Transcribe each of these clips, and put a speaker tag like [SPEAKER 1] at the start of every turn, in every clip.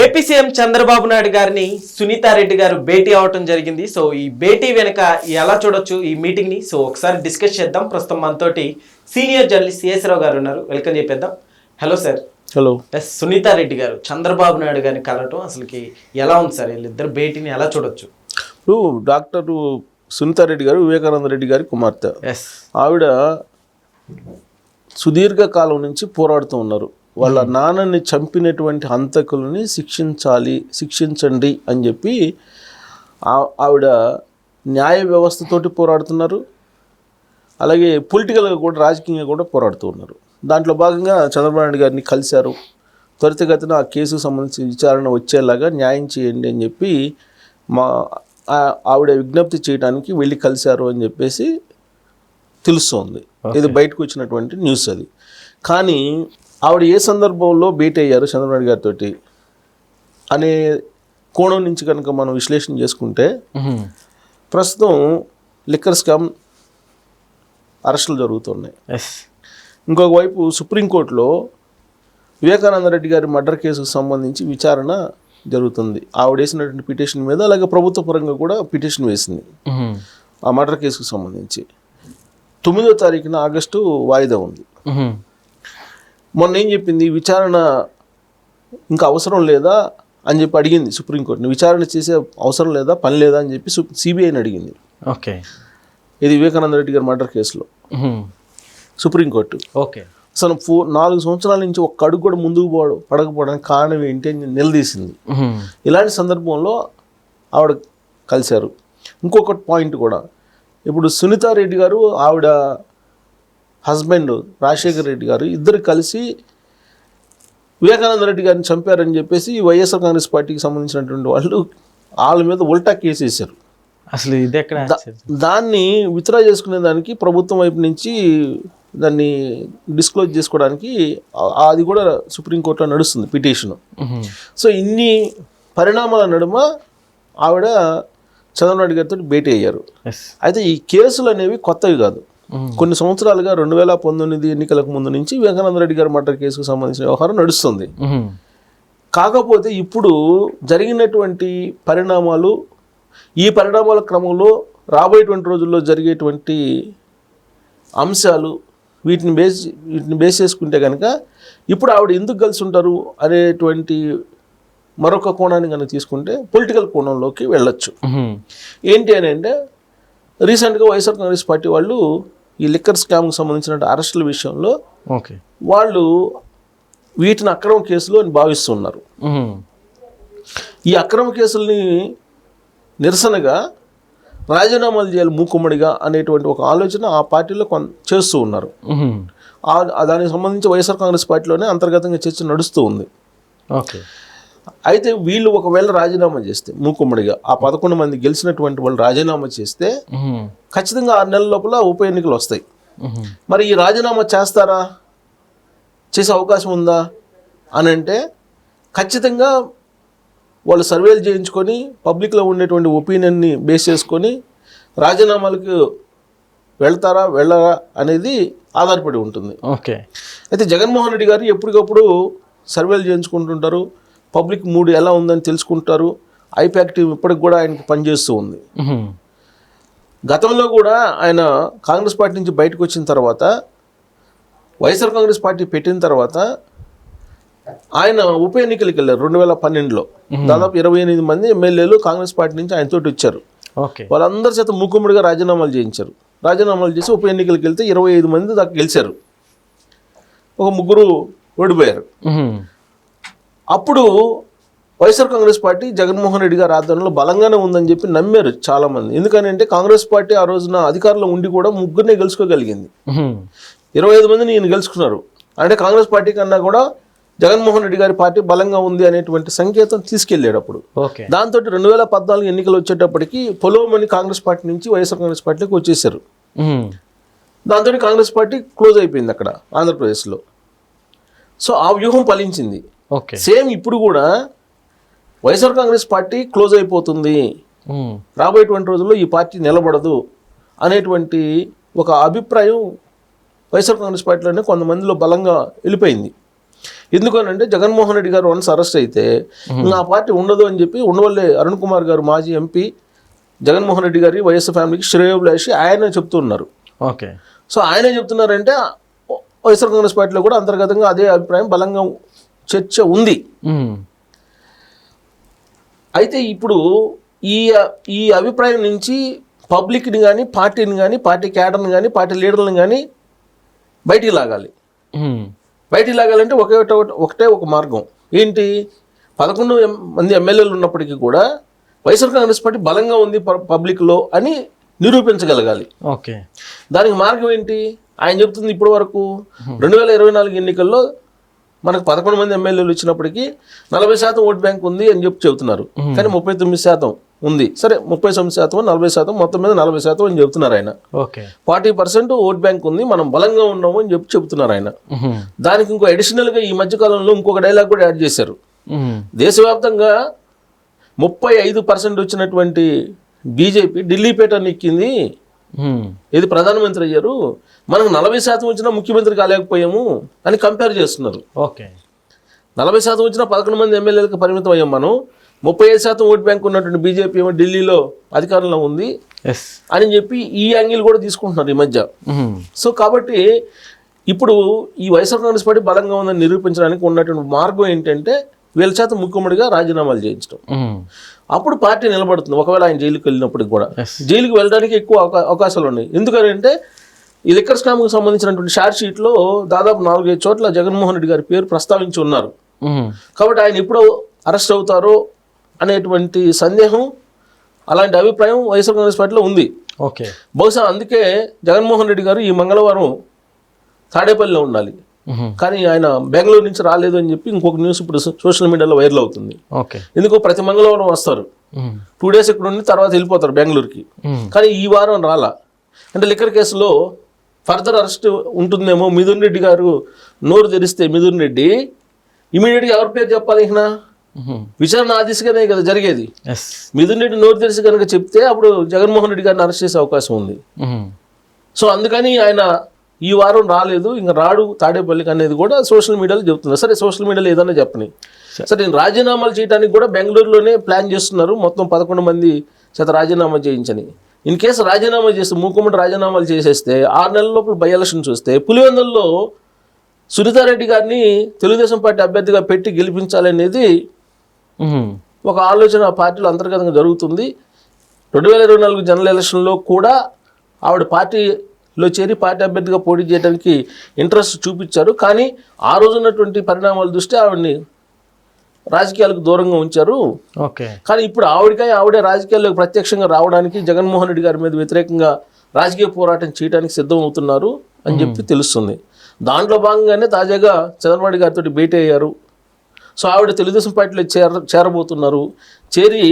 [SPEAKER 1] AP CM Chandrababu Naidu గారిని సునీతారెడ్డి గారు భేటీ అవటం జరిగింది. సో ఈ భేటీ వెనక ఎలా చూడొచ్చు ఈ మీటింగ్ ని, సో ఒకసారి డిస్కస్ చేద్దాం. ప్రస్తుతం మనతోటి సీనియర్ జర్నలిస్ట్ సిఎస్ రావు గారు ఉన్నారు, వెల్కమ్ చెప్పేద్దాం. Hello sir.
[SPEAKER 2] హలో.
[SPEAKER 1] సునీతారెడ్డి గారు చంద్రబాబు నాయుడు గారిని కలవటం అసలుకి ఎలా ఉంది సార్? వీళ్ళిద్దరు భేటీని ఎలా చూడొచ్చు?
[SPEAKER 2] ఇప్పుడు డాక్టర్ సునీతారెడ్డి గారు వివేకానంద రెడ్డి గారి కుమార్తె. ఆవిడ సుదీర్ఘకాలం నుంచి పోరాడుతూ ఉన్నారు. వాళ్ళ నాన్నని చంపినటువంటి హంతకులని శిక్షించండి అని చెప్పి ఆవిడ న్యాయ వ్యవస్థతోటి పోరాడుతున్నారు. అలాగే పొలిటికల్గా కూడా, రాజకీయంగా కూడా పోరాడుతూ ఉన్నారు. దాంట్లో భాగంగా చంద్రబాబు నాయుడు గారిని కలిశారు. త్వరితగతిన ఆ కేసుకు సంబంధించి విచారణ వచ్చేలాగా న్యాయం చేయండి అని చెప్పి ఆవిడ విజ్ఞప్తి చేయడానికి వెళ్ళి కలిశారు అని చెప్పేసి తెలుస్తోంది. ఇది బయటకు వచ్చినటువంటి న్యూస్ అది. కానీ ఆవిడ ఏ సందర్భంలో భేటీ అయ్యారు చంద్రబాబు నాయుడు గారితో అనే కోణం నుంచి కనుక మనం విశ్లేషణ చేసుకుంటే, ప్రస్తుతం లిక్కర్ స్కామ్ అరెస్టులు జరుగుతున్నాయి. ఇంకొక వైపు సుప్రీంకోర్టులో వివేకానంద రెడ్డి గారి మర్డర్ కేసుకు సంబంధించి విచారణ జరుగుతుంది. ఆవిడ వేసినటువంటి పిటిషన్ మీద, అలాగే ప్రభుత్వ పరంగా కూడా పిటిషన్ వేసింది ఆ మర్డర్ కేసుకు సంబంధించి. 9వ తారీఖున ఆగస్టు వాయిదా ఉంది. మొన్న ఏం చెప్పింది, విచారణ ఇంకా అవసరం లేదా అని చెప్పి అడిగింది సుప్రీంకోర్టుని. విచారణ చేసే అవసరం లేదా, పని లేదా అని చెప్పి సిబిఐని అడిగింది.
[SPEAKER 1] ఓకే,
[SPEAKER 2] ఇది వివేకానంద రెడ్డి గారి మర్డర్ కేసులో సుప్రీంకోర్టు.
[SPEAKER 1] ఓకే,
[SPEAKER 2] అసలు 4 సంవత్సరాల నుంచి ఒక్క అడుగు కూడా ముందుకు పడకపోవడానికి కారణం ఏంటి అని నిలదీసింది. ఇలాంటి సందర్భంలో ఆవిడ కలిశారు. ఇంకొక పాయింట్ కూడా, ఇప్పుడు సునీతారెడ్డి గారు ఆవిడ హస్బెండ్ రాజశేఖర్ రెడ్డి గారు ఇద్దరు కలిసి వివేకానంద రెడ్డి గారిని చంపారని చెప్పేసి వైఎస్ఆర్ కాంగ్రెస్ పార్టీకి సంబంధించినటువంటి వాళ్ళు వాళ్ళ మీద ఉల్టా కేసు వేశారు.
[SPEAKER 1] అసలు ఇది ఎక్కడ?
[SPEAKER 2] దాన్ని విత్డ్రా చేసుకునే దానికి ప్రభుత్వం వైపు నుంచి దాన్ని డిస్క్లోజ్ చేసుకోవడానికి అది కూడా సుప్రీంకోర్టులో నడుస్తుంది పిటిషన్. సో ఇన్ని పరిణామాల నడుమ ఆవిడ చంద్రబాబు నాయుడు గారితో భేటీ అయ్యారు. అయితే ఈ కేసులు అనేవి కొత్తవి కాదు. కొన్ని సంవత్సరాలుగా 2019 ఎన్నికలకు ముందు నుంచి వివేకానంద రెడ్డి గారి మర్డర్ కేసుకు సంబంధించిన వ్యవహారం నడుస్తుంది. కాకపోతే ఇప్పుడు జరిగినటువంటి పరిణామాలు, ఈ పరిణామాల క్రమంలో రాబోయేటువంటి రోజుల్లో జరిగేటువంటి అంశాలు, వీటిని బేస్ చేసుకుంటే కనుక ఇప్పుడు ఆవిడ ఎందుకు కలిసి ఉంటారు అనేటువంటి మరొక కోణాన్ని కనుక తీసుకుంటే పొలిటికల్ కోణంలోకి వెళ్ళొచ్చు. ఏంటి అని అంటే, రీసెంట్గా వైఎస్ఆర్ కాంగ్రెస్ పార్టీ వాళ్ళు ఈ లిక్కర్ స్కామ్కి సంబంధించిన అరెస్టుల విషయంలో వాళ్ళు వీటిని అక్రమ కేసులు అని భావిస్తున్నారు. ఈ అక్రమ కేసుల్ని నిరసనగా రాజీనామాలు చేయాలి మూకుమ్మడిగా అనేటువంటి ఒక ఆలోచన ఆ పార్టీలో చేస్తూ ఉన్నారు. దానికి సంబంధించి వైఎస్ఆర్ కాంగ్రెస్ పార్టీలోనే అంతర్గతంగా చర్చ నడుస్తూ ఉంది.
[SPEAKER 1] ఓకే,
[SPEAKER 2] అయితే వీళ్ళు ఒకవేళ రాజీనామా చేస్తే మూకుమ్మడిగా ఆ 11 మంది గెలిచినటువంటి వాళ్ళు రాజీనామా చేస్తే ఖచ్చితంగా 6 నెలల లోపల ఉప ఎన్నికలు వస్తాయి. మరి ఈ రాజీనామా చేస్తారా, చేసే అవకాశం ఉందా అని అంటే, ఖచ్చితంగా వాళ్ళు సర్వేలు చేయించుకొని పబ్లిక్లో ఉండేటువంటి ఒపీనియన్ని బేస్ చేసుకొని రాజీనామాలకు వెళ్తారా వెళ్ళరా అనేది ఆధారపడి ఉంటుంది.
[SPEAKER 1] ఓకే, అయితే
[SPEAKER 2] జగన్మోహన్ రెడ్డి గారు ఎప్పటికప్పుడు సర్వేలు చేయించుకుంటుంటారు, పబ్లిక్ మూడ్ ఎలా ఉందని తెలుసుకుంటారు. ఐపాక్ టీం ఇప్పటికి కూడా ఆయనకి పనిచేస్తూ ఉంది. గతంలో కూడా ఆయన కాంగ్రెస్ పార్టీ నుంచి బయటకు వచ్చిన తర్వాత, వైఎస్ఆర్ కాంగ్రెస్ పార్టీ పెట్టిన తర్వాత ఆయన ఉప ఎన్నికలకు వెళ్ళారు. 2012లో దాదాపు 28 మంది ఎమ్మెల్యేలు కాంగ్రెస్ పార్టీ నుంచి ఆయనతో వచ్చారు. వాళ్ళందరి చేత మూకుమ్మడిగా రాజీనామాలు చేయించారు. రాజీనామాలు చేసి ఉప ఎన్నికలకు వెళ్తే 25 మంది దాకా గెలిచారు, ఒక 3 ఓడిపోయారు. అప్పుడు వైఎస్ఆర్ కాంగ్రెస్ పార్టీ జగన్మోహన్ రెడ్డి గారి ఆధ్వర్యంలో బలంగానే ఉందని చెప్పి నమ్మారు చాలామంది. ఎందుకనంటే కాంగ్రెస్ పార్టీ ఆ రోజున అధికారంలో ఉండి కూడా 3 గెలుచుకోగలిగింది. 25 మందిని ఈయన గెలుచుకున్నారు. అంటే కాంగ్రెస్ పార్టీ కన్నా కూడా జగన్మోహన్ రెడ్డి గారి పార్టీ బలంగా ఉంది అనేటువంటి సంకేతం తీసుకెళ్లాడు అప్పుడు. దాంతో 2014 ఎన్నికలు వచ్చేటప్పటికి పొలోమని కాంగ్రెస్ పార్టీ నుంచి వైఎస్ఆర్ కాంగ్రెస్ పార్టీకి వచ్చేసారు. దాంతో కాంగ్రెస్ పార్టీ క్లోజ్ అయిపోయింది అక్కడ ఆంధ్రప్రదేశ్లో. సో ఆ వ్యూహం ఫలించింది. సేమ్ ఇప్పుడు కూడా వైఎస్ఆర్ కాంగ్రెస్ పార్టీ క్లోజ్ అయిపోతుంది, రాబోయేటువంటి రోజుల్లో ఈ పార్టీ నిలబడదు అనేటువంటి ఒక అభిప్రాయం వైఎస్ఆర్ కాంగ్రెస్ పార్టీలోనే కొంతమందిలో బలంగా వెళ్ళిపోయింది. ఎందుకనంటే జగన్మోహన్ రెడ్డి గారు వన్స్ అరెస్ట్ అయితే ఇంకా ఆ పార్టీ ఉండదు అని చెప్పి ఉండవల్లి అరుణ్ కుమార్ గారు మాజీ ఎంపీ జగన్మోహన్ రెడ్డి గారి వైఎస్ఆర్ ఫ్యామిలీకి శ్రేయోభిలాషి ఆయన చెప్తున్నారు.
[SPEAKER 1] ఓకే.
[SPEAKER 2] సో ఆయనే చెప్తున్నారంటే వైఎస్ఆర్ కాంగ్రెస్ పార్టీలో కూడా అంతర్గతంగా అదే అభిప్రాయం బలంగా చర్చ ఉంది. అయితే ఇప్పుడు ఈ అభిప్రాయం నుంచి పబ్లిక్ని కానీ పార్టీని కానీ పార్టీ క్యాడర్ని కానీ పార్టీ లీడర్ని కానీ బయటికి లాగాలి. బయటికి లాగాలంటే ఒకటే ఒక మార్గం ఏంటి, 11 మంది ఎమ్మెల్యేలు ఉన్నప్పటికీ కూడా వైఎస్ఆర్ కాంగ్రెస్ పార్టీ బలంగా ఉంది పబ్లిక్లో అని నిరూపించగలగాలి.
[SPEAKER 1] ఓకే.
[SPEAKER 2] దానికి మార్గం ఏంటి, ఆయన చెప్తుంది ఇప్పటి వరకు 2024 ఎన్నికల్లో మనకు 11 మంది ఎమ్మెల్యేలు ఇచ్చినప్పటికీ 40% ఓట్ బ్యాంక్ ఉంది అని చెప్తున్నారు. కానీ 39% ఉంది. సరే 39%, 40%, మొత్తం మీద 40% అని చెప్తున్నారు ఆయన. 40% ఓట్ బ్యాంక్ ఉంది, మనం బలంగా ఉన్నాము అని చెప్తున్నారు ఆయన. దానికి ఇంకో అడిషనల్గా ఈ మధ్యకాలంలో ఇంకొక డైలాగ్ కూడా యాడ్ చేశారు. దేశవ్యాప్తంగా 35% వచ్చినటువంటి బీజేపీ ఢిల్లీ పేటర్న్ ఎక్కింది, ఇది ప్రధానమంత్రి అయ్యారు, మనకు 40% వచ్చినా ముఖ్యమంత్రి కాలేకపోయాము అని కంపేర్ చేస్తున్నారు. 40% వచ్చినా 11 మంది ఎమ్మెల్యేలకు పరిమితం అయ్యాం మనం, 35% ఓట్ బ్యాంక్ ఉన్నటువంటి బీజేపీ ఏమో ఢిల్లీలో అధికారంలో ఉంది అని చెప్పి ఈ యాంగిల్ కూడా తీసుకుంటున్నారు ఈ మధ్య. సో కాబట్టి ఇప్పుడు ఈ వైఎస్ఆర్ కాంగ్రెస్ పార్టీ బలంగా ఉందని నిరూపించడానికి ఉన్నటువంటి మార్గం ఏంటంటే వీళ్ళ చేత ముఖ్యమంత్రిగా రాజీనామాలు చేయించడం. అప్పుడు పార్టీ నిలబడుతుంది. ఒకవేళ ఆయన జైలుకి వెళ్ళినప్పటికి కూడా జైలుకి వెళ్ళడానికి ఎక్కువ అవకాశాలు ఉన్నాయి. ఎందుకంటే ఈ లిక్కర్ స్కామ్కి సంబంధించినటువంటి షార్ట్ షీట్లో దాదాపు 4-5 చోట్ల జగన్మోహన్ రెడ్డి గారి పేరు ప్రస్తావించి ఉన్నారు. కాబట్టి ఆయన ఎప్పుడు అరెస్ట్ అవుతారో అనేటువంటి సందేహం, అలాంటి అభిప్రాయం వైఎస్ఆర్ కాంగ్రెస్ పార్టీలో ఉంది. బహుశా అందుకే జగన్మోహన్ రెడ్డి గారు ఈ మంగళవారం తాడేపల్లిలో ఉండాలి, కానీ ఆయన బెంగళూరు నుంచి రాలేదు అని చెప్పి ఇంకొక న్యూస్ ఇప్పుడు సోషల్ మీడియాలో వైరల్ అవుతుంది. ఎందుకో ప్రతి మంగళవారం వస్తారు, 2 days ఇక్కడ ఉండి తర్వాత వెళ్ళిపోతారు బెంగళూరుకి. కానీ ఈ వారం రాలా అంటే లిక్కర్ కేసులో ఫర్దర్ అరెస్ట్ ఉంటుందేమో. మిథున్ రెడ్డి గారు నోరు తెరిస్తే మిథున్ రెడ్డి ఇమీడియట్గా ఎవరి పేరు చెప్పాలి, ఇక విచారణ ఆ దిశగానే కదా జరిగేది. మిథున్ రెడ్డి నోరు తెరిచి కనుక చెప్తే అప్పుడు జగన్మోహన్ రెడ్డి గారిని అరెస్ట్ చేసే అవకాశం ఉంది. సో అందుకని ఆయన ఈ వారం రాలేదు, ఇంకా రాడు తాడేపల్లికి అనేది కూడా సోషల్ మీడియాలో చెప్తున్నారు. సరే సోషల్ మీడియాలో ఏదైనా చెప్పని, సరే నేను రాజీనామాలు చేయడానికి కూడా బెంగళూరులోనే ప్లాన్ చేస్తున్నారు, మొత్తం 11 మంది చేత రాజీనామా చేయించని. ఇన్ కేసు రాజీనామా చేస్తే మూకుమ్మడి రాజీనామాలు చేసేస్తే 6 నెలల లోపల బై ఎలక్షన్ చూస్తే పులివెందుల్లో సునీతారెడ్డి గారిని తెలుగుదేశం పార్టీ అభ్యర్థిగా పెట్టి గెలిపించాలనేది ఒక ఆలోచన పార్టీలో అంతర్గతంగా జరుగుతుంది. 2024 జనరల్ ఎలక్షన్లో కూడా ఆవిడ పార్టీలో చేరి పార్టీ అభ్యర్థిగా పోటీ చేయడానికి ఇంట్రెస్ట్ చూపించారు. కానీ ఆ రోజు ఉన్నటువంటి పరిణామాల దృష్ట్యా ఆవిడని రాజకీయాలకు దూరంగా ఉంచారు. కానీ ఇప్పుడు ఆవిడే రాజకీయాల్లోకి ప్రత్యక్షంగా రావడానికి, జగన్మోహన్ రెడ్డి గారి మీద వ్యతిరేకంగా రాజకీయ పోరాటం చేయడానికి సిద్ధం అవుతున్నారు అని చెప్పి తెలుస్తుంది. దాంట్లో భాగంగానే తాజాగా చంద్రబాబు గారితో భేటీ అయ్యారు. సో ఆవిడ తెలుగుదేశం పార్టీలో చేరబోతున్నారు. చేరి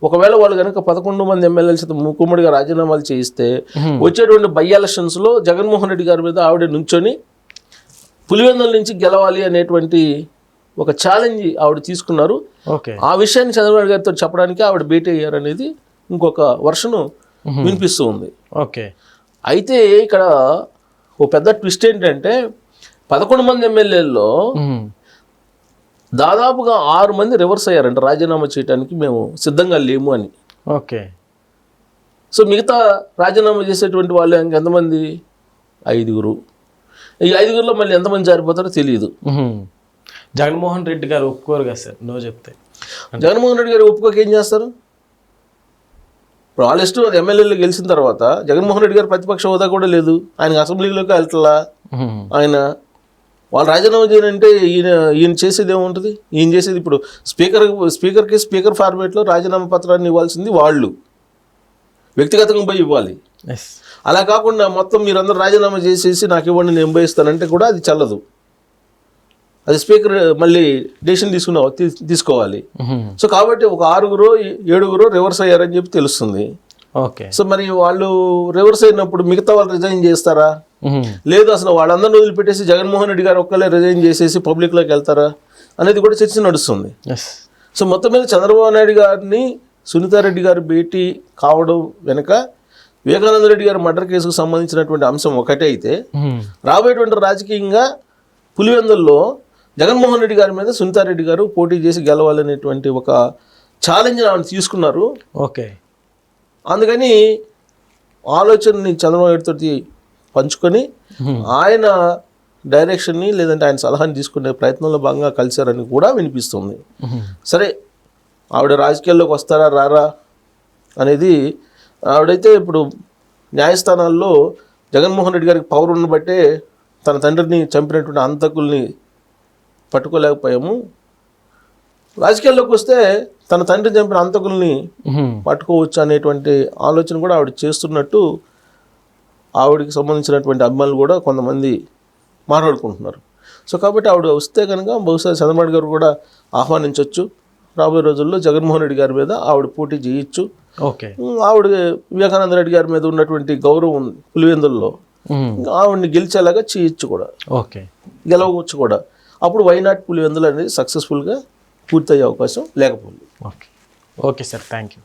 [SPEAKER 2] ఒకవేళ వాళ్ళు కనుక 11 మంది ఎమ్మెల్యేల చేత ముక్కుమ్మడిగా రాజీనామాలు చేయిస్తే వచ్చేటువంటి బై ఎలక్షన్స్లో జగన్మోహన్ రెడ్డి గారి మీద ఆవిడ నుంచొని పులివెందుల నుంచి గెలవాలి అనేటువంటి ఒక ఛాలెంజ్ ఆవిడ తీసుకున్నారు. ఆ విషయాన్ని చంద్రబాబు గారితో చెప్పడానికి ఆవిడ భేటీ అయ్యారు అనేది ఇంకొక వర్షను వినిపిస్తూ ఉంది. అయితే ఇక్కడ ఓ పెద్ద ట్విస్ట్ ఏంటంటే 11 మంది ఎమ్మెల్యేల్లో దాదాపుగా 6 మంది రివర్స్ అయ్యారంట రాజీనామా చేయడానికి మేము సిద్ధంగా లేము అని. సో మిగతా రాజీనామా చేసేటువంటి వాళ్ళు ఎంతమంది, 5. ఈ 5లో మళ్ళీ ఎంతమంది జారిపోతారో తెలియదు.
[SPEAKER 1] జగన్మోహన్ రెడ్డి గారు ఒప్పుకోరు కదా సార్, నో చెప్తే.
[SPEAKER 2] జగన్మోహన్ రెడ్డి గారు ఒప్పుకోక ఏం చేస్తారు? ఇప్పుడు వాళ్ళ ఇష్టం, అది ఎమ్మెల్యేలు గెలిచిన తర్వాత జగన్మోహన్ రెడ్డి గారు ప్రతిపక్ష హోదా కూడా లేదు, ఆయనకు అసెంబ్లీలోకి వెళ్తలా. ఆయన వాళ్ళు రాజీనామా చేయాలంటే ఈయన చేసేది ఏముంటుంది? ఈయన చేసేది ఇప్పుడు స్పీకర్ ఫార్మేట్లో రాజీనామా పత్రాన్ని ఇవ్వాల్సింది వాళ్ళు వ్యక్తిగతంగా పోయి ఇవ్వాలి. అలా కాకుండా మొత్తం మీరందరూ రాజీనామా చేసేసి నాకు ఇవ్వండి నేను పోయిస్తానంటే కూడా అది చల్లదు. అది స్పీకర్ మళ్ళీ డెసిషన్ తీసుకోవాలి. సో కాబట్టి ఒక 6-7 రివర్స్ అయ్యారని చెప్పి తెలుస్తుంది. సో మరి వాళ్ళు రివర్స్ అయినప్పుడు మిగతా వాళ్ళు రిజైన్ చేస్తారా? లేదు అసలు వాళ్ళందరినీ వదిలిపెట్టేసి జగన్మోహన్ రెడ్డి గారు ఒక్కలే రిజైన్ చేసేసి పబ్లిక్లోకి వెళ్తారా అనేది కూడా చర్చ నడుస్తుంది. సో మొత్తం మీద చంద్రబాబు నాయుడు గారిని సునీతారెడ్డి గారు భేటీ కావడం వెనుక వివేకానంద రెడ్డి గారి మర్డర్ కేసుకు సంబంధించినటువంటి అంశం ఒకటే అయితే, రాబోయేటువంటి రాజకీయంగా పులివెందుల్లో జగన్మోహన్ రెడ్డి గారి మీద సునీతారెడ్డి గారు పోటీ చేసి గెలవాలనేటువంటి ఒక ఛాలెంజ్ ఆవిడ తీసుకున్నారు.
[SPEAKER 1] ఓకే.
[SPEAKER 2] అందుకని ఆలోచనని చంద్రబాబు నాయుడుతో పంచుకొని ఆయన డైరెక్షన్ని లేదంటే ఆయన సలహాని తీసుకునే ప్రయత్నంలో భాగంగా కలిశారని కూడా వినిపిస్తుంది. సరే, ఆవిడ రాజకీయాల్లోకి వస్తారా రారా అనేది ఆవిడైతే ఇప్పుడు న్యాయస్థానాల్లో జగన్మోహన్ రెడ్డి గారికి పవర్ ఉన్న బట్టే తన తండ్రిని చంపినటువంటి హంతకుల్ని పట్టుకోలేకపోయాము, రాజకీయాల్లోకి వస్తే తన తండ్రిని చంపిన హంతకుల్ని పట్టుకోవచ్చు అనేటువంటి ఆలోచన కూడా ఆవిడ చేస్తున్నట్టు ఆవిడకి సంబంధించినటువంటి అభిమానులు కూడా కొంతమంది మాట్లాడుకుంటున్నారు. సో కాబట్టి ఆవిడ వస్తే కనుక బహుశా చంద్రబాబు గారు కూడా ఆహ్వానించవచ్చు. రాబోయే రోజుల్లో జగన్మోహన్ రెడ్డి గారి మీద ఆవిడ పోటీ చేయొచ్చు.
[SPEAKER 1] ఓకే.
[SPEAKER 2] ఆవిడ వివేకానంద రెడ్డి గారి మీద ఉన్నటువంటి గౌరవం ఉంది పులివెందుల్లో, ఆవిడని గెలిచేలాగా చేయొచ్చు కూడా,
[SPEAKER 1] ఓకే,
[SPEAKER 2] గెలవచ్చు కూడా. అప్పుడు వైనాట్ పులివెందులు అనేది సక్సెస్ఫుల్గా పూర్తయ్యే అవకాశం లేకపోలేదు.
[SPEAKER 1] Okay. Okay sir, thank you.